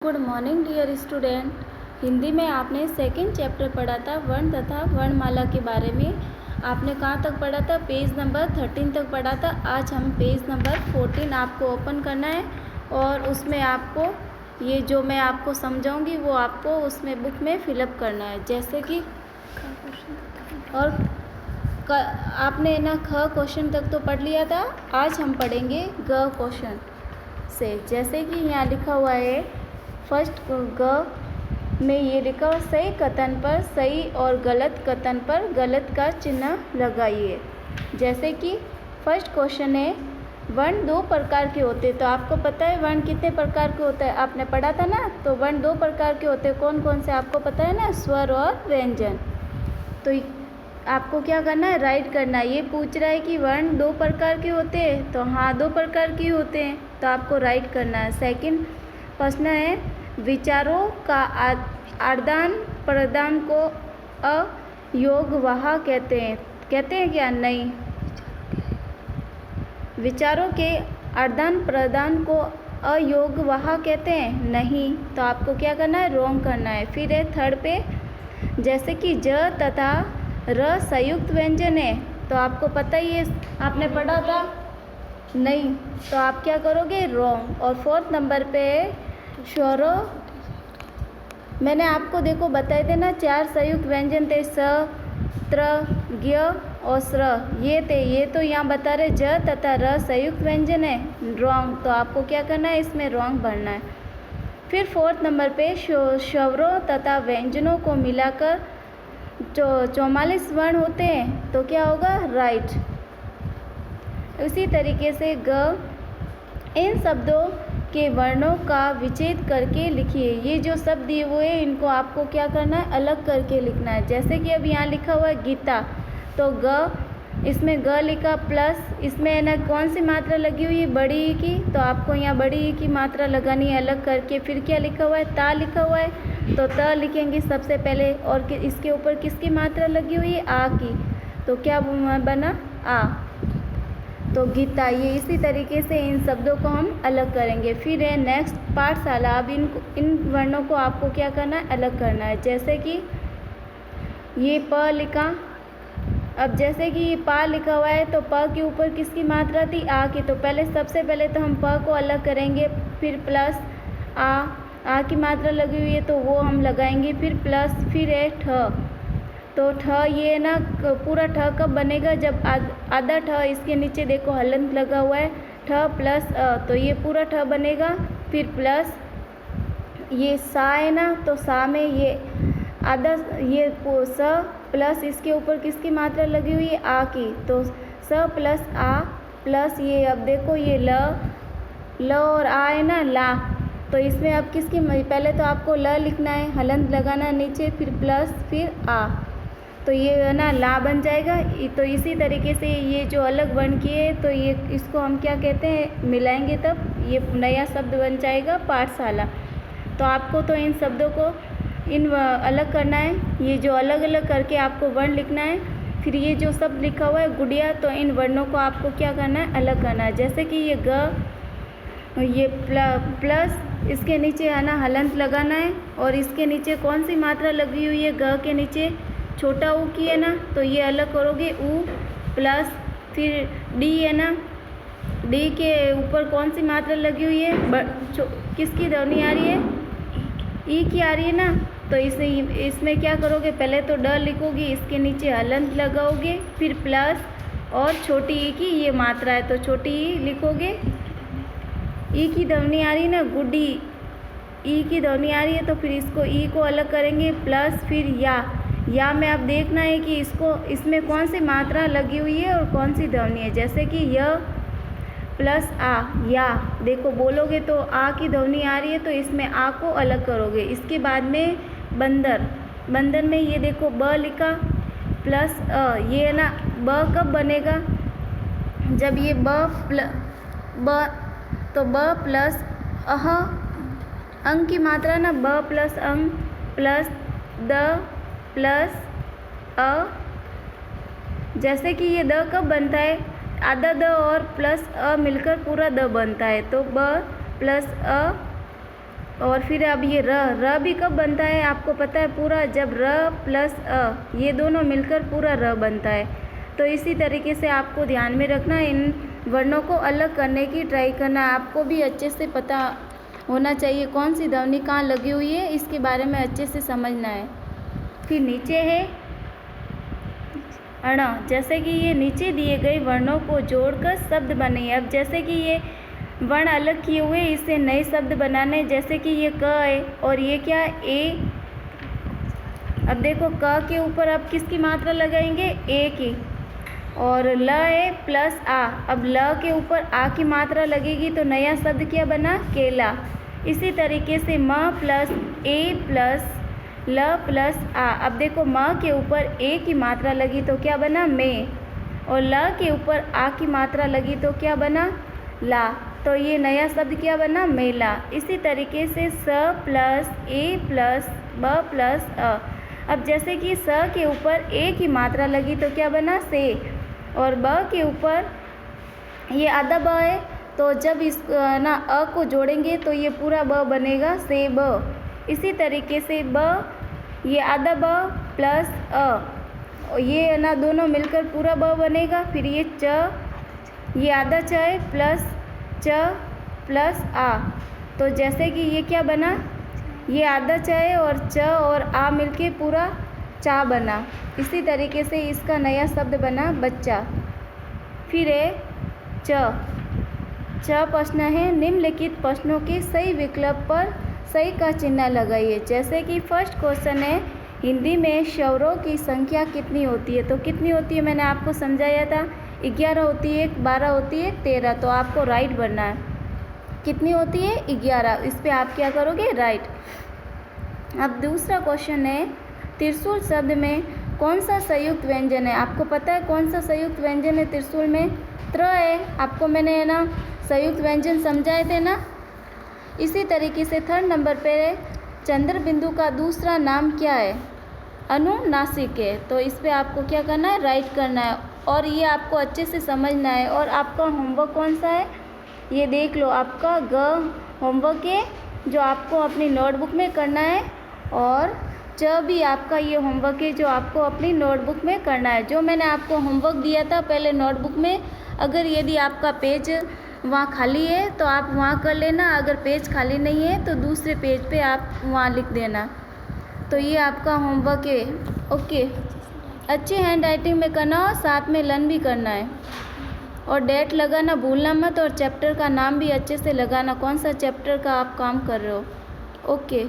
Good morning dear student. Hindi में आपने second chapter पढ़ा था वर्ण तथा वर्णमाला के बारे में। आपने कहाँ तक पढ़ा था? पेज नंबर 13 तक पढ़ा था। आज हम पेज नंबर 14 आपको ओपन करना है और उसमें आपको ये जो मैं आपको समझाऊंगी वो आपको उसमें बुक में फिलअप करना है। जैसे कि और आपने ना ख क्वेश्चन तक तो पढ़ लिया था। आज हम पढ़ेंगे ग क्वेश्चन से। जैसे कि यहाँ लिखा हुआ है फर्स्ट ग में ये लिखा हुआ सही कथन पर सही और गलत कथन पर गलत का चिन्ह लगाइए। जैसे कि फर्स्ट क्वेश्चन है वर्ण दो प्रकार के होते हैं। तो आपको पता है वर्ण कितने प्रकार के होते हैं? आपने पढ़ा था ना। तो वर्ण दो प्रकार के होते हैं। कौन कौन से आपको पता है ना? स्वर और व्यंजन। तो आपको क्या करना है? राइट करना है। ये पूछ रहा है कि वर्ण दो प्रकार के होते हैं। तो हाँ, दो प्रकार के होते हैं। तो आपको राइट करना है। सेकंड प्रश्न है विचारों का आदान प्रदान को अयोगवाह कहते हैं। कहते हैं क्या? नहीं। विचारों के आदान प्रदान को अयोगवाह कहते हैं? नहीं। तो आपको क्या करना है? रॉन्ग करना है। फिर है थर्ड पे जैसे कि ज तथा र संयुक्त व्यंजन है। तो आपको पता ही है, आपने पढ़ा था। नहीं। तो आप क्या करोगे? रॉन्ग। और फोर्थ नंबर पे स्वरों मैंने आपको देखो बताए थे ना, चार संयुक्त व्यंजन थे स त्र ज्ञ और स्र। ये थे। ये तो यहाँ बता रहे ज तथा र संयुक्त व्यंजन है। रॉन्ग। तो आपको क्या करना है? इसमें रॉन्ग भरना है। फिर फोर्थ नंबर पे स्वरों तथा व्यंजनों को मिलाकर 44 वर्ण होते हैं। तो क्या होगा? राइट। उसी तरीके से ग इन शब्दों के वर्णों का विच्छेद करके लिखिए। ये जो शब्द दिए हुए हैं इनको आपको क्या करना है? अलग करके लिखना है। जैसे कि अब यहाँ लिखा हुआ है गीता। तो ग इसमें ग लिखा प्लस इसमें है ना कौन सी मात्रा लगी हुई है? बड़ी ई की। तो आपको यहाँ बड़ी ई की मात्रा लगानी है अलग करके। फिर क्या लिखा हुआ है? ता लिखा हुआ है। तो त लिखेंगे सबसे पहले और इसके ऊपर किसकी मात्रा लगी हुई है? आ की। तो क्या बना? आ। तो गीता। ये इसी तरीके से इन शब्दों को हम अलग करेंगे। फिर है नेक्स्ट पाठशाला। अब इन वर्णों को आपको क्या करना है? अलग करना है। जैसे कि ये प लिखा। अब जैसे कि ये पा लिखा हुआ है तो प के ऊपर किसकी मात्रा थी? आ की। तो पहले सबसे पहले तो हम प को अलग करेंगे। फिर प्लस आ की मात्रा लगी हुई है तो वो हम लगाएंगे। फिर प्लस फिर है ठ। तो ठ ये ना पूरा ठ कब बनेगा? जब आधा ठ इसके नीचे देखो हलंत लगा हुआ है ठ प्लस अ। तो ये पूरा ठ बनेगा। फिर प्लस ये सा है ना। तो सा में ये आधा ये स प्लस इसके ऊपर किसकी मात्रा लगी हुई है? आ की। तो स प्लस आ प्लस ये अब देखो ये ल और आ है ना ला। तो इसमें अब किसकी पहले तो आपको ल लिखना है हलंत लगाना नीचे फिर प्लस फिर आ। तो ये है ना ला बन जाएगा। तो इसी तरीके से ये जो अलग वर्ण किए तो ये इसको हम क्या कहते हैं? मिलाएंगे तब ये नया शब्द बन जाएगा पाठशाला। तो आपको तो इन शब्दों को अलग करना है। ये जो अलग अलग करके आपको वर्ण लिखना है। फिर ये जो शब्द लिखा हुआ है गुड़िया। तो इन वर्णों को आपको क्या करना है? अलग करना है। जैसे कि ये ग ये प्लस इसके नीचे है ना हलंत लगाना है और इसके नीचे कौन सी मात्रा लगी हुई है? ग के नीचे छोटा ऊ की है ना। तो ये अलग करोगे ऊ प्लस फिर डी है ना। डी के ऊपर कौन सी मात्रा लगी हुई है? किसकी ध्वनि आ रही है? ई की आ रही है ना। तो इसमें क्या करोगे? पहले तो ड लिखोगे इसके नीचे हलंत लगाओगे फिर प्लस और छोटी ई की ये मात्रा है तो छोटी ई लिखोगे। ई की ध्वनि आ रही है ना गुड्डी। ई की ध्वनि आ रही है तो फिर इसको ई को अलग करेंगे प्लस फिर या में अब देखना है कि इसमें कौन सी मात्रा लगी हुई है और कौन सी ध्वनि है। जैसे कि य प्लस आ या देखो बोलोगे तो आ की ध्वनि आ रही है तो इसमें आ को अलग करोगे। इसके बाद में बंदर में ये देखो ब लिखा प्लस अ। ये है ना ब कब बनेगा? जब ये तो ब प्लस अह अंग की मात्रा ना ब प्लस अंग प्लस द प्लस अ। जैसे कि ये द कब बनता है? आधा द और प्लस अ मिलकर पूरा द बनता है। तो ब प्लस अ और फिर अब ये र भी कब बनता है आपको पता है पूरा, जब र प्लस अ ये दोनों मिलकर पूरा र बनता है। तो इसी तरीके से आपको ध्यान में रखना, इन वर्णों को अलग करने की ट्राई करना। आपको भी अच्छे से पता होना चाहिए कौन सी ध्वनि कहाँ लगी हुई है, इसके बारे में अच्छे से समझना है। फिर नीचे है अण, जैसे कि ये नीचे दिए गए वर्णों को जोड़कर शब्द बने। अब जैसे कि ये वर्ण अलग किए हुए, इससे नए शब्द बनाने। जैसे कि ये क है और ये क्या है, ए। अब देखो क के ऊपर अब किसकी मात्रा लगाएंगे, ए की। और ल है प्लस आ, अब ल के ऊपर आ की मात्रा लगेगी तो नया शब्द क्या बना, केला। इसी तरीके से म प्लस ए प्लस ल प्लस आ, अब देखो म के ऊपर ए की मात्रा लगी तो क्या बना, में। और ल के ऊपर आ की मात्रा लगी तो क्या बना, ला। तो ये नया शब्द क्या बना, मेला। इसी तरीके से स प्लस ए प्लस ब प्लस अ, अब जैसे कि स के ऊपर ए की मात्रा लगी तो क्या बना, से। और ब के ऊपर ये आधा ब है, तो जब इस ना अ को जोड़ेंगे तो ये पूरा ब बनेगा, से ब। इसी तरीके से ब, ये आधा ब प्लस अ, ये ना दोनों मिलकर पूरा ब बनेगा। फिर ये च, ये आधा च है प्लस च प्लस आ, तो जैसे कि ये क्या बना, ये आधा च है और च और आ मिलके पूरा चा बना। इसी तरीके से इसका नया शब्द बना, बच्चा। फिर है च प्रश्न है, निम्नलिखित प्रश्नों के सही विकल्प पर सही का चिन्ह लगाइए। जैसे कि फर्स्ट क्वेश्चन है, हिंदी में स्वरों की संख्या कितनी होती है, तो कितनी होती है मैंने आपको समझाया था, 11 होती है, 12 होती है, 13। तो आपको राइट बनना है, कितनी होती है, 11। इस पर आप क्या करोगे, राइट। अब दूसरा क्वेश्चन है, त्रिशूल शब्द में कौन सा संयुक्त व्यंजन है। आपको पता है कौन सा संयुक्त व्यंजन है त्रिशूल में, त्र है। आपको मैंने है ना संयुक्त व्यंजन समझाए थे ना। इसी तरीके से थर्ड नंबर पे है, चंद्र बिंदु का दूसरा नाम क्या है, अनुनासिक है। तो इस पे आपको क्या करना है, राइट करना है। और ये आपको अच्छे से समझना है। और आपका होमवर्क कौन सा है, ये देख लो, आपका ग होमवर्क है जो आपको अपनी नोटबुक में करना है। और च भी आपका ये होमवर्क है जो आपको अपनी नोटबुक में करना है। जो मैंने आपको होमवर्क दिया था पहले नोटबुक में, अगर यदि आपका पेज वहाँ खाली है तो आप वहाँ कर लेना, अगर पेज खाली नहीं है तो दूसरे पेज पे आप वहाँ लिख देना। तो ये आपका होमवर्क है, ओके। अच्छी हैंड राइटिंग में करना और साथ में लर्न भी करना है। और डेट लगाना भूलना मत, और चैप्टर का नाम भी अच्छे से लगाना, कौन सा चैप्टर का आप काम कर रहे हो, ओके।